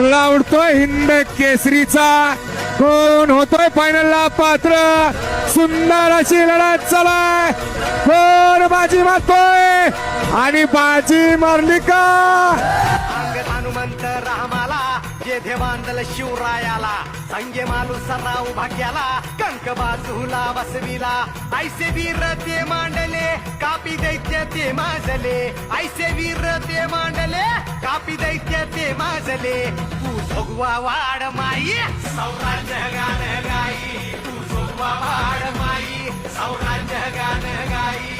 उडतोय हिंद केसरीचा. कोण होतोय फायनलला पात्र. सुंदर अशी लढत चालाय. कोण बाजी मारतोय आणि बाजी मारली का. हनुमंत रामाला जेथे बांधल शिवरायाला. संगे मालू सराव भाग्याला कंक बाजूला बसविला. ऐसे वीर ते मांडले कापी दैत्य ते माजले. ऐसे वीर ते मांडले कापी दैत्य ते माजले. तू जोगवा वाड माई सौराज्य गान गाई. तू जोगवा वाड माई सौराज्य गान गाई.